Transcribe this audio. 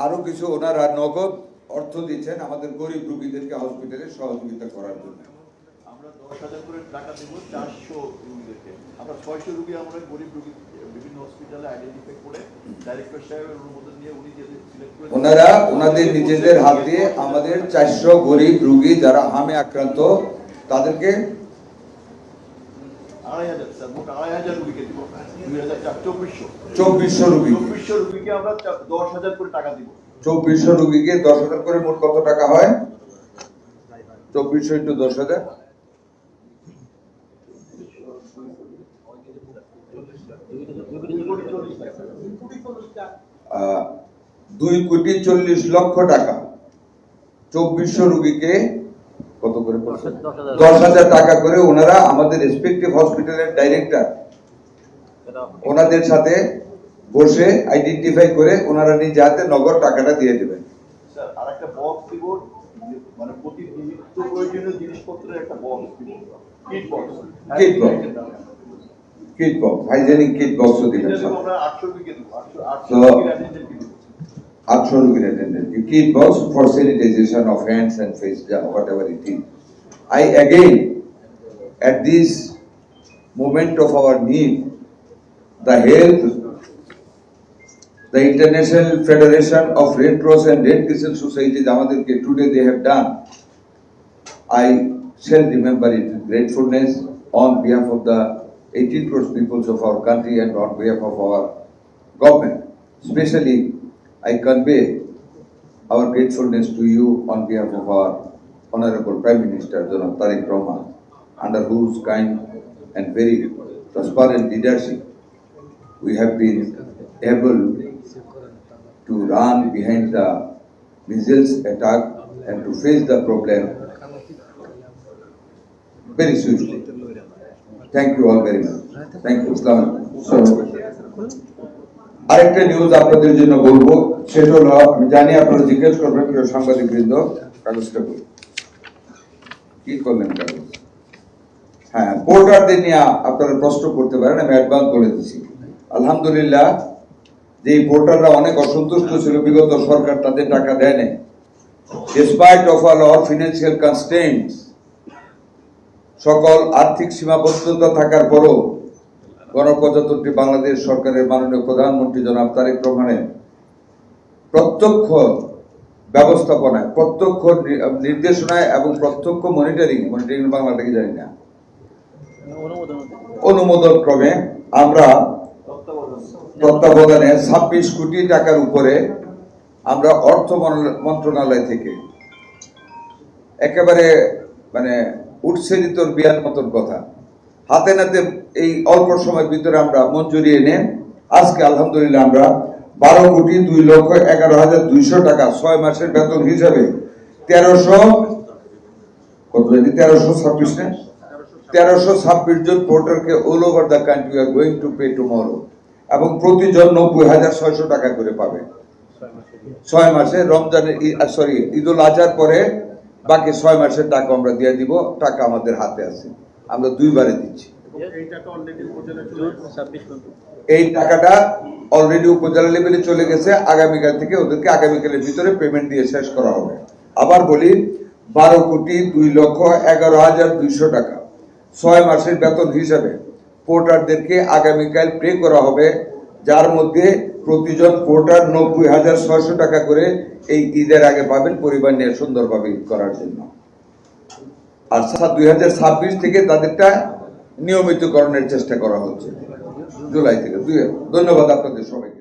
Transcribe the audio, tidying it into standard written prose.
আরো কিছু ওনারা নগদ অর্থ দিচ্ছেন আমাদের গরিব রোগীদেরকে হসপিটালে সহযোগিতা করার জন্য। আমরা 10,000 করে টাকা দেব 400 রোগীদেরকে। আমরা 600 রোগী আমরা গরিব রোগী বিভিন্ন হসপিটালে আইডেন্টিফাই করে ডাইরেক্টর সাহেবের অনুমোদন নিয়ে উনি যে সিলেক্ট করে ওনারা ওনাদের নিজেদের হাত দিয়ে আমাদের 400 গরিব রোগী যারা হামে আক্রান্ত তাদেরকে 2,500 স্যার মোট 2,500 রোগীকে দিব। 2400 রোগীকে আমরা 10,000 করে টাকা দিব। 2400 রোগীকে 10,000 করে মোট কত টাকা হয়? 2400 ইন্টু 10,000 2,40,00,000 টাকা। 2400 রোগীকে কত করে পড়ছে? 10,000 টাকা করে ওনারা আমাদের রেসপেক্টিভ হসপিটালের ডাইরেক্টর ওনাদের সাথে বসে আইডেন্টিফাই করে ওনারা নিজে হাতে নগদ টাকাটা দিয়ে দেবেন। স্যার আরেকটা বক্স দিব, মানে প্রতি নিত্য প্রয়োজনীয় জিনিসপত্রের একটা বক্স দিব। কিট বক্স হাইজেনিক কিট বক্সও দিবেন। আমরা 800 রোগীকে দিব। 800 রোগীর অ্যাটেন্ডেন্ট দিব। 800 রোগীর attendant kit box for sanitization of hands and face, whatever it is. I again at this moment of our need, the health, the International Federation of Red Cross and Red Crescent Societies amaderke today they have done, I shall remember it with gratefulness on behalf of the 18 crore peoples of our country and on behalf of our government. Especially I convey our gratefulness to you on behalf of our Honorable Prime Minister Janab Tariq Rahman, under whose kind and very transparent leadership we have been able to run behind the measles attack and to face the problem very swiftly. Thank you all very much. Thank you. আরেকটা news আপনাদের জন্য বলবো, সেটা হলো আমি জানি আপনারা জিজ্ঞেস করবেন প্রিয় সাংবাদিক বৃন্দ, কাগজটা বলি কি করলেন কাগজ। হ্যাঁ, পোর্টারদের নিয়ে আপনারা প্রশ্ন করতে পারেন, আমি অ্যাডভান্স বলে দিচ্ছি। আলহামদুলিল্লাহ যে পোর্টাররা অনেক অসন্তুষ্ট ছিল, বিগত সরকার তাদের টাকা দেয় নাই। Despite of all our financial constraints, সকল আর্থিক সীমাবদ্ধতা থাকার পরও গণপ্রজাতন্ত্রী বাংলাদেশ সরকারের মাননীয় প্রধানমন্ত্রী জনাব তারেক রহমানের প্রত্যক্ষ ব্যবস্থাপনায়, প্রত্যক্ষ নির্দেশনায় এবং প্রত্যক্ষ মনিটরিং বাংলাটা কি জানি না, অনুমোদন ক্রমে আমরা তত্ত্বাবধানে 26 কোটি টাকার উপরে আমরা অর্থ মন্ত্রণালয় থেকে একেবারে মানে উঠছে তোর বিয়ার মতন কথা হাতে নাতে এই অল্প সময়ের ভিতরে আমরা মঞ্জুরি এনে আজকে আলহামদুলিল্লাহ আমরা 12,02,11,200 টাকা 6 মাসের বেতন হিসাবে 1326 জন পোর্টারকে all over the country are going to pay tomorrow, এবং প্রতিজন 90,600 টাকা করে পাবে 6 মাসে। রমজানের ঈদ উল আজহার পরে বাকি 6 মাসের টাকা আমরা দিয়ে দিব। টাকা আমাদের হাতে আছে, আমরা দুইবারে দিচ্ছি। এই টাকাটা অলরেডি উপজেলা লেভেলে চলে গেছে, আগামীকাল থেকে ওদেরকে আগামীকালের ভিতরে পেমেন্ট দিয়ে শেষ করা হবে। আবার বলি 12,11,200 টাকা 6 মাসের বেতন হিসাবে পোর্টারদেরকে আগামীকাল পে করা হবে, যার মধ্যে প্রতিজন পোর্টার 90,600 টাকা করে এই ঈদের আগে পাবেন পরিবার নিয়ে সুন্দরভাবে ঈদ করার জন্য। আর 2026 থেকে তাদেরটা নিয়মিতকরণের চেষ্টা করা হচ্ছে জুলাই থেকে। ধন্যবাদ আপনাদের সবাইকে।